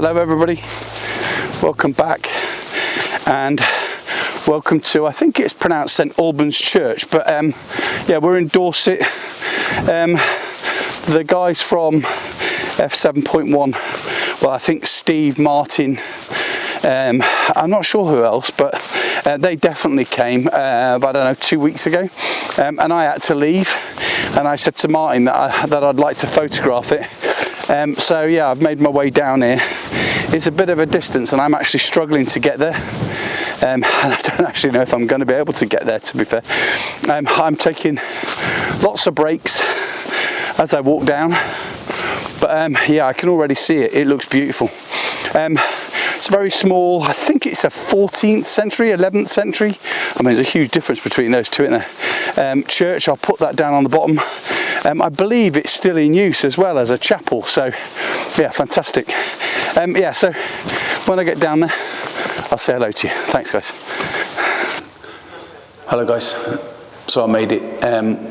Hello everybody, welcome back, and welcome to, I think it's pronounced St Albans Church, but yeah, we're in Dorset. The guys from F7.1, well, I think Steve, Martin, I'm not sure who else, but they definitely came I don't know, 2 weeks ago, and I had to leave, and I said to Martin that I'd like to photograph it. So yeah, I've made my way down here. It's a bit of a distance and I'm actually struggling to get there, and I don't actually know if I'm going to be able to get there, to be fair. I'm taking lots of breaks as I walk down, but yeah, I can already see it. It looks beautiful. It's very small. I think it's a 14th century, 11th century. I mean, there's a huge difference between those two, isn't there? Church, I'll put that down on the bottom. I believe it's still in use as well as a chapel. So, yeah, fantastic. Yeah, so when I get down there, I'll say hello to you. Thanks, guys. Hello, guys. So I made it.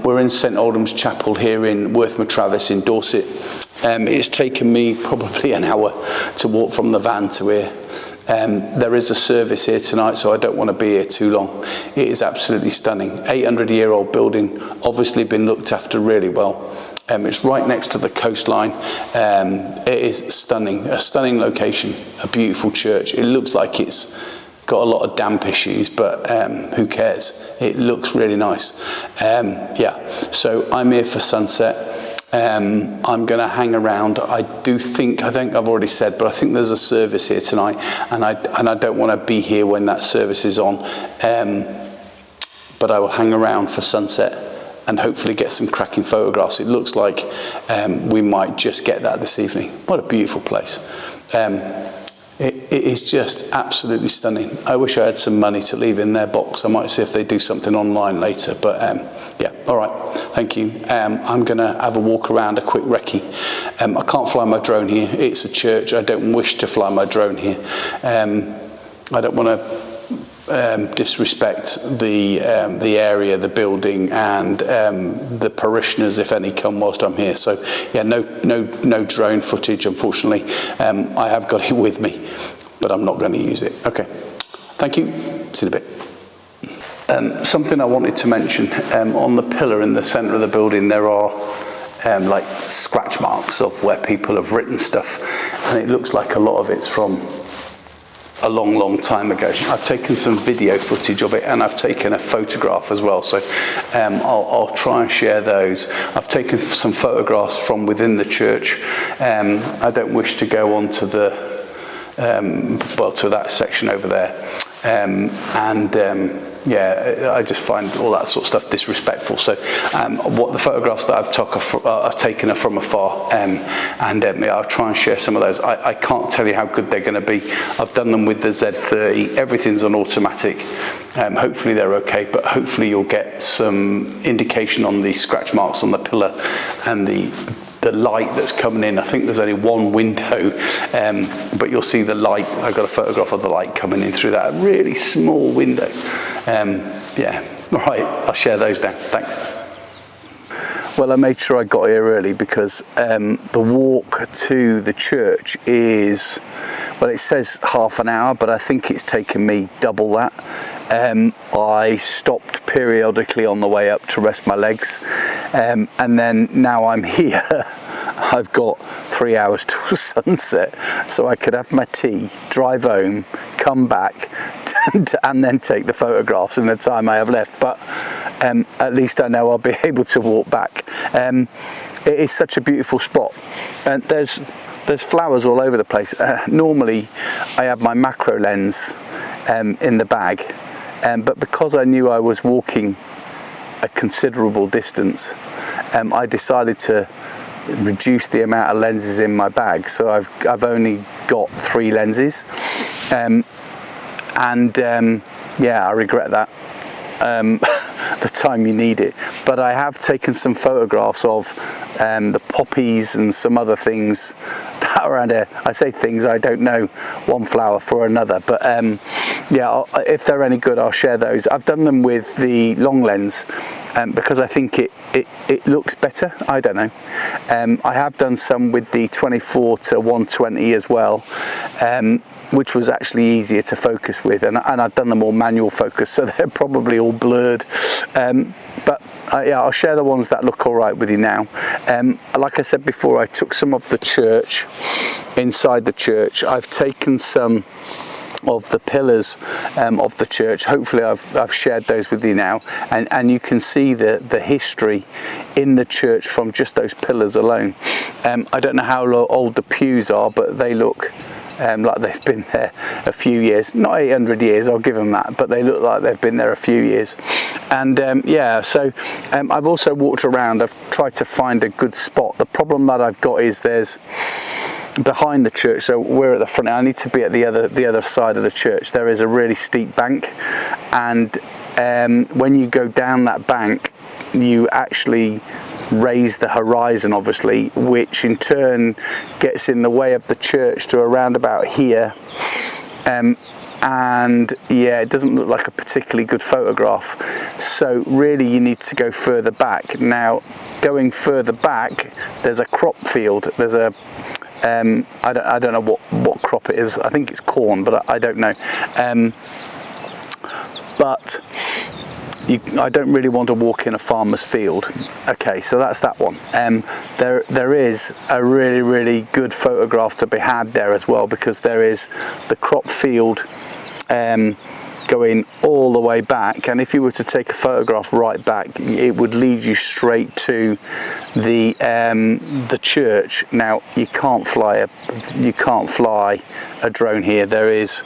We're in St Aldhelm's Chapel here in Worth Matravers in Dorset. It's taken me probably an hour to walk from the van to here. There is a service here tonight, so I don't want to be here too long. It is absolutely stunning. 800-year-old building, obviously been looked after really well. It's right next to the coastline. It is stunning, a stunning location, a beautiful church. It looks like it's got a lot of damp issues, but who cares? It looks really nice. Yeah, so I'm here for sunset. I'm going to hang around. I think I've already said, but I think there's a service here tonight, and I don't want to be here when that service is on. But I will hang around for sunset and hopefully get some cracking photographs. It looks like we might just get that this evening. What a beautiful place. It is just absolutely stunning. I wish I had some money to leave in their box. I might see if they do something online later, but yeah, all right, thank you. I'm gonna have a walk around, a quick recce. I can't fly my drone here. It's a church. I don't wish to fly my drone here. I don't want to disrespect the area, the building, and the parishioners, if any, come whilst I'm here. So yeah, no drone footage, unfortunately. I have got it with me, but I'm not going to use it. Okay, thank you. See you in a bit. Something I wanted to mention, on the pillar in the centre of the building, there are like scratch marks of where people have written stuff, and it looks like a lot of it's from a long time ago. I've taken some video footage of it, and I've taken a photograph as well, so I'll try and share those. I've taken some photographs from within the church. I don't wish to go on to the well, to that section over there, yeah, I just find all that sort of stuff disrespectful. So what the photographs that I've taken are from afar, and yeah, I'll try and share some of those. I can't tell you how good they're going to be. I've done them with the Z30. Everything's on automatic. Hopefully they're okay, but hopefully you'll get some indication on the scratch marks on the pillar and the light that's coming in. I think there's only one window, but you'll see the light. I've got a photograph of the light coming in through that really small window. Yeah, all right, I'll share those down. Thanks. Well, I made sure I got here early because the walk to the church is, well, it says half an hour, but I think it's taken me double that. I stopped periodically on the way up to rest my legs, and then now I'm here. I've got 3 hours till sunset, so I could have my tea, drive home, come back, and then take the photographs in the time I have left. But at least I know I'll be able to walk back. It is such a beautiful spot, and there's flowers all over the place. Normally I have my macro lens in the bag, but because I knew I was walking a considerable distance, I decided to reduce the amount of lenses in my bag. So I've only got 3 lenses, and yeah, I regret that. The time you need it, but I have taken some photographs of the poppies and some other things that flower around here. I say things, I don't know one flower for another, but yeah, if they're any good, I'll share those. I've done them with the long lens because I think it looks better. I don't know. I have done some with the 24 to 120 as well, which was actually easier to focus with, and I've done them all manual focus, so they're probably all blurred, but yeah, I'll share the ones that look all right with you now. Like I said before, I took some of the church, inside the church. I've taken some of the pillars of the church. Hopefully I've shared those with you now, and you can see the history in the church from just those pillars alone. I don't know how old the pews are, but they look like they've been there a few years. Not 800 years, I'll give them that, but they look like they've been there a few years. And yeah, so I've also walked around. I've tried to find a good spot. The problem that I've got is there's behind the church, so we're at the front. I need to be at the other side of the church. There is a really steep bank, and when you go down that bank, you actually raise the horizon, obviously, which in turn gets in the way of the church to around about here, and yeah, it doesn't look like a particularly good photograph. So really you need to go further back. Now going further back, there's a crop field. There's a I don't know what crop it is. I think it's corn, but I don't know. But I don't really want to walk in a farmer's field. Okay, so that's that one. There is a really good photograph to be had there as well, because there is the crop field going all the way back, and if you were to take a photograph right back, it would lead you straight to the church. Now you can't fly a drone here. There is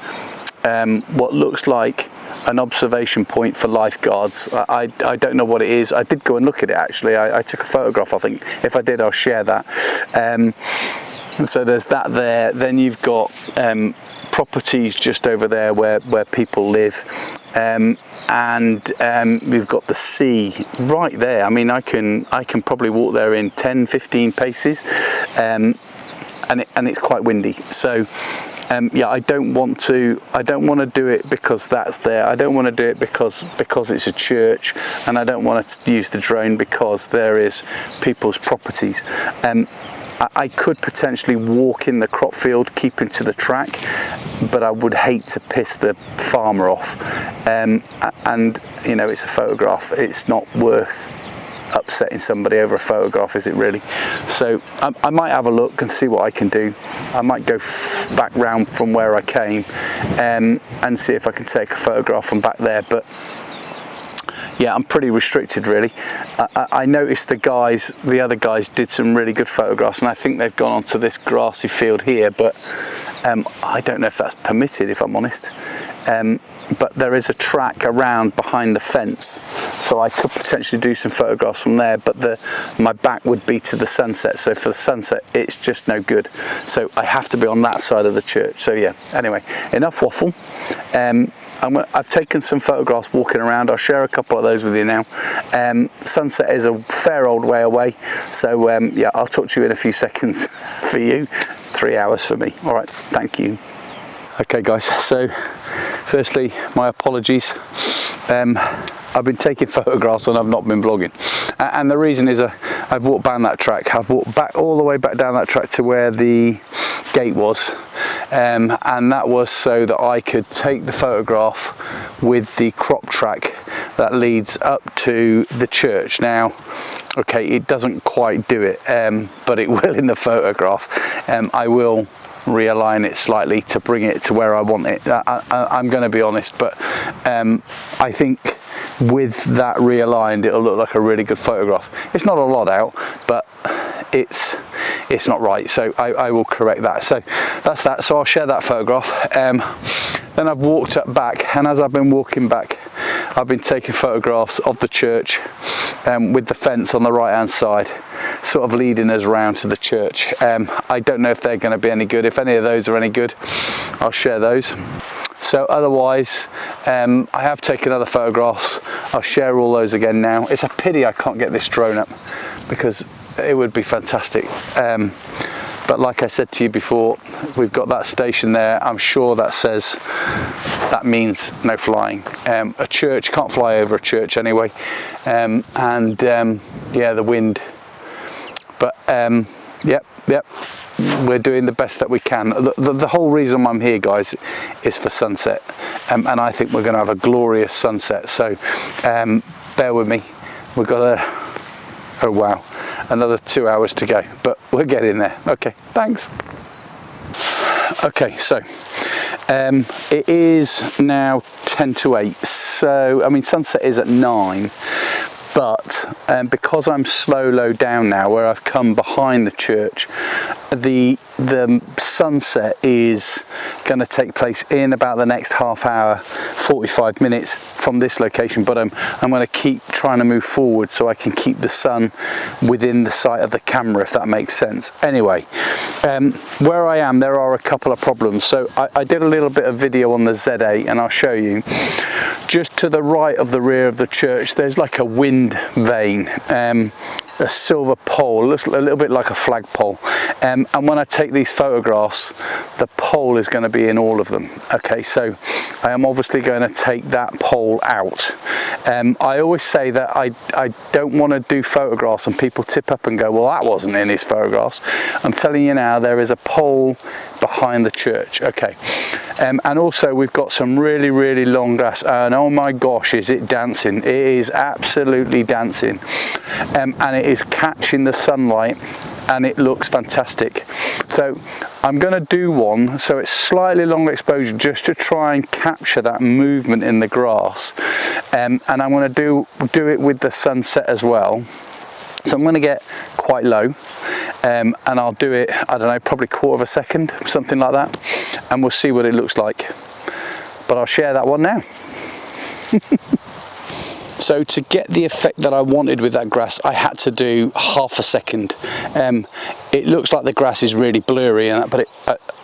what looks like an observation point for lifeguards. I don't know what it is. I did go and look at it actually. I took a photograph, I think. If I did, I'll share that. And so there's that there. Then you've got properties just over there where people live, and we've got the sea right there. I mean, I can probably walk there in 10-15 paces, and it's quite windy. So yeah, I don't want to do it because that's there. I don't want to do it because it's a church, and I don't want to use the drone because there is people's properties. I could potentially walk in the crop field, keeping to the track, but I would hate to piss the farmer off. And you know, it's a photograph. It's not worth upsetting somebody over a photograph, is it really? So I might have a look and see what I can do. I might go back round from where I came and see if I can take a photograph from back there. But yeah, I'm pretty restricted really. I noticed the other guys did some really good photographs, and I think they've gone onto this grassy field here, but I don't know if that's permitted, if I'm honest. But there is a track around behind the fence, so I could potentially do some photographs from there, but my back would be to the sunset, so for the sunset it's just no good. So I have to be on that side of the church. So yeah, anyway, enough waffle. I've taken some photographs walking around. I'll share a couple of those with you now. Sunset is a fair old way away, so yeah, I'll talk to you in a few seconds. For you, 3 hours for me. All right, thank you. Okay guys, so firstly, my apologies. I've been taking photographs and I've not been vlogging, and the reason is I've walked down that track. I've walked back all the way back down that track to where the gate was, and that was so that I could take the photograph with the crop track that leads up to the church. Now okay, it doesn't quite do it, but it will in the photograph. I will realign it slightly to bring it to where I want it. I'm going to be honest, but I think with that realigned it'll look like a really good photograph. It's not a lot out, but it's not right, so I will correct that. So that's that. So I'll share that photograph. Then I've walked up back, and as I've been walking back, I've been taking photographs of the church with the fence on the right hand side, sort of leading us around to the church. I don't know if they're going to be any good. If any of those are any good, I'll share those. So otherwise, I have taken other photographs. I'll share all those again now. It's a pity I can't get this drone up, because it would be fantastic. But but like I said to you before, we've got that station there. I'm sure that says that means no flying. A church, can't fly over a church anyway, yeah, the wind, but yep, we're doing the best that we can. The whole reason I'm here, guys, is for sunset, and I think we're going to have a glorious sunset, so bear with me. We've got oh wow, another 2 hours to go, but we're getting there. Okay, thanks. Okay, so it is now 10 to 8, so I mean sunset is at 9, but because I'm low down now, where I've come behind the church, the sunset is going to take place in about the next half hour, 45 minutes from this location, but I'm going to keep trying to move forward so I can keep the sun within the sight of the camera, if that makes sense. Anyway, where I am, there are a couple of problems. So I did a little bit of video on the Z8, and I'll show you. Just to the right of the rear of the church, there's like a wind vane, a silver pole, looks a little bit like a flagpole, and when I take these photographs, the pole is going to be in all of them. Okay, so I am obviously going to take that pole out. I always say that I don't want to do photographs and people tip up and go, well, that wasn't in his photographs. I'm telling you now, there is a pole behind the church. Okay, and also we've got some really long grass, and oh my gosh, is it dancing. It is absolutely dancing, and it is catching the sunlight, and it looks fantastic. So I'm going to do one so it's slightly longer exposure, just to try and capture that movement in the grass, and I'm going to do it with the sunset as well. So I'm going to get quite low, and I'll do it, I don't know, probably quarter of a second, something like that, and we'll see what it looks like. But I'll share that one now. So to get the effect that I wanted with that grass, I had to do half a second. It looks like the grass is really blurry, but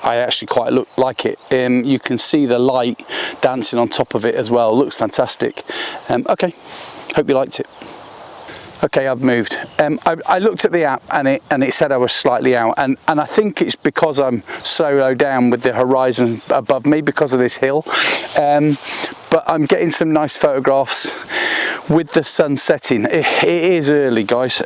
I actually quite like it. You can see the light dancing on top of it as well. It looks fantastic. Okay, hope you liked it. Okay, I've moved. I looked at the app, and it said I was slightly out, and I think it's because I'm so low down with the horizon above me because of this hill. But I'm getting some nice photographs with the sun setting. It is early, guys.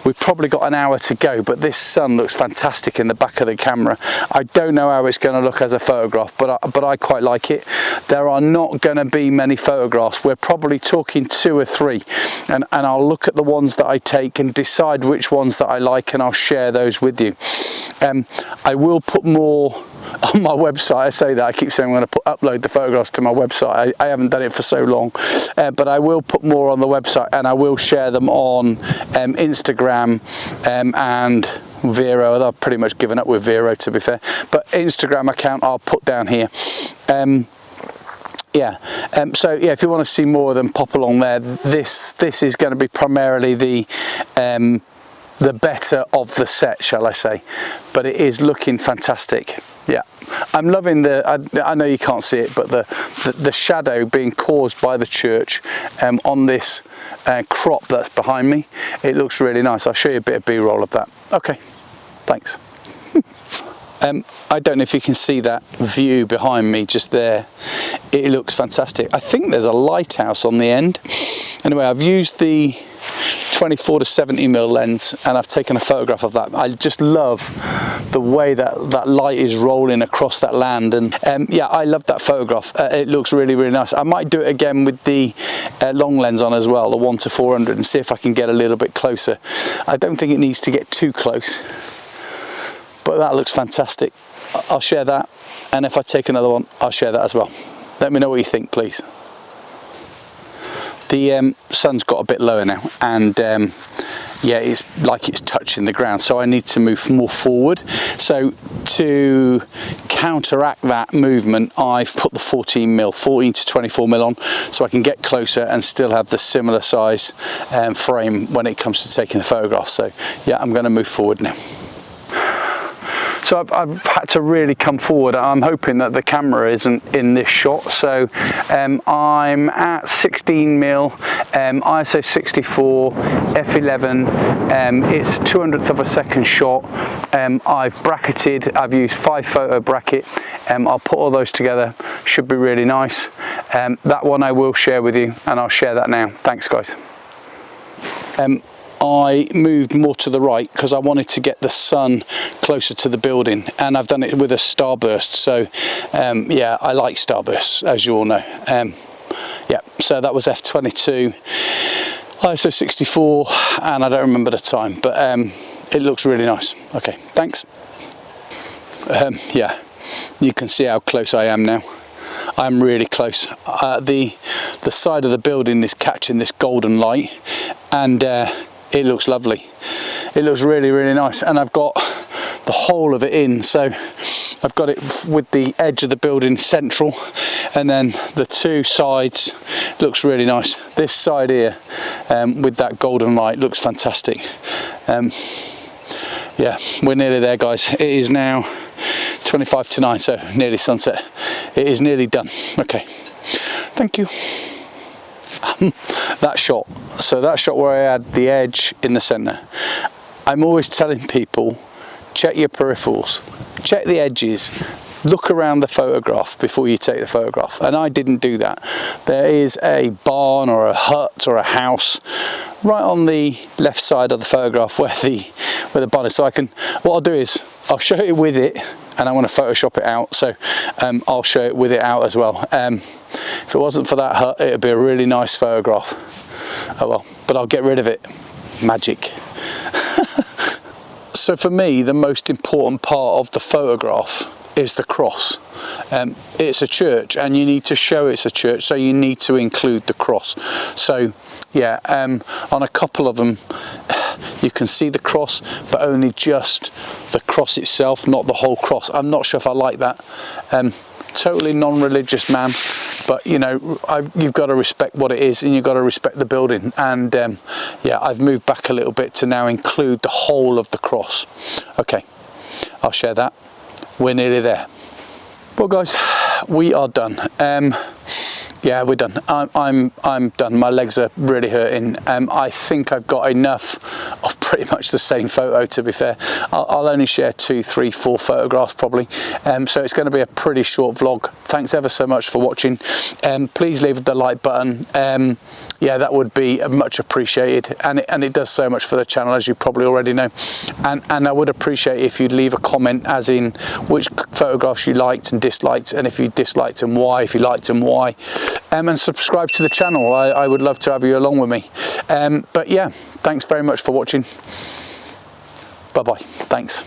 We've probably got an hour to go, but this sun looks fantastic in the back of the camera. I don't know how it's going to look as a photograph, but I quite like it. There are not going to be many photographs. We're probably talking 2 or 3, and I'll look at the ones that I take and decide which ones that I like, and I'll share those with you. I will put more on my website. I say that, I keep saying I'm going to upload the photographs to my website. I haven't done it for so long, but I will put more on the website, and I will share them on Instagram and Vero. I've pretty much given up with Vero, to be fair, but Instagram account I'll put down here. Yeah, so yeah, if you want to see more of them, pop along there. This is going to be primarily the better of the set, shall I say, but it is looking fantastic. Yeah, I'm loving I know you can't see it, but the shadow being caused by the church on this crop that's behind me. It looks really nice. I'll show you a bit of B-roll of that. Okay, thanks. I don't know if you can see that view behind me just there. It looks fantastic. I think there's a lighthouse on the end. Anyway, I've used the 24 to 70mm lens, and I've taken a photograph of that. I just love the way that light is rolling across that land, and yeah, I love that photograph. It looks really nice. I might do it again with the long lens on as well, the 1 to 400, and see if I can get a little bit closer. I don't think it needs to get too close, but that looks fantastic. I'll share that, and if I take another one, I'll share that as well. Let me know what you think, please. The sun's got a bit lower now, and yeah, it's like it's touching the ground, so I need to move more forward. So to counteract that movement, I've put the 14 to 24mm on, so I can get closer and still have the similar size frame when it comes to taking the photograph. So yeah, I'm going to move forward now. So I've had to really come forward. I'm hoping that the camera isn't in this shot. So I'm at 16mm, ISO 64, f11. It's 200th of a second shot. I've bracketed. I've used 5 photo bracket. I'll put all those together. Should be really nice. That one I will share with you, and I'll share that now. Thanks, guys. I moved more to the right because I wanted to get the sun closer to the building, and I've done it with a Starburst. So yeah, I like Starburst, as you all know. Yeah, so that was f22, ISO 64, and I don't remember the time, but it looks really nice. Okay, thanks. Yeah, you can see how close I am now. I'm really close. The side of the building is catching this golden light, and it looks lovely. It looks really, really nice, and I've got the whole of it in. So I've got it with the edge of the building central, and then the 2 sides. Looks really nice. This side here with that golden light looks fantastic. Yeah, we're nearly there, guys. It is now 25 to 9, so nearly sunset. It is nearly done. Okay, thank you. That shot, so that shot where I had the edge in the center, I'm always telling people, check your peripherals, check the edges, look around the photograph before you take the photograph, and I didn't do that. There is a barn or a hut or a house right on the left side of the photograph where the barn is. So what I'll do is I'll show it with it, and I want to Photoshop it out, so I'll show it with it out as well. If it wasn't for that hut, it would be a really nice photograph. Oh well, but I'll get rid of it. Magic. So for me, the most important part of the photograph is the cross. It's a church, and you need to show it's a church, so you need to include the cross. So yeah, on a couple of them you can see the cross, but only just the cross itself, not the whole cross. I'm not sure if I like that. Totally non-religious man, but you know, you've got to respect what it is, and you've got to respect the building. And yeah, I've moved back a little bit to now include the whole of the cross. Okay, I'll share that. We're nearly there. Well, guys, we are done. Yeah, we're done. I'm done. My legs are really hurting. I think I've got enough of pretty much the same photo, to be fair. I'll only share 2, 3, 4 photographs probably. So it's going to be a pretty short vlog. Thanks ever so much for watching. Please leave the like button. Yeah, that would be much appreciated, and it does so much for the channel, as you probably already know. And I would appreciate if you'd leave a comment, as in which photographs you liked and disliked, and if you disliked them, why, if you liked them, why. And subscribe to the channel. I would love to have you along with me. But yeah, thanks very much for watching. Bye bye. Thanks.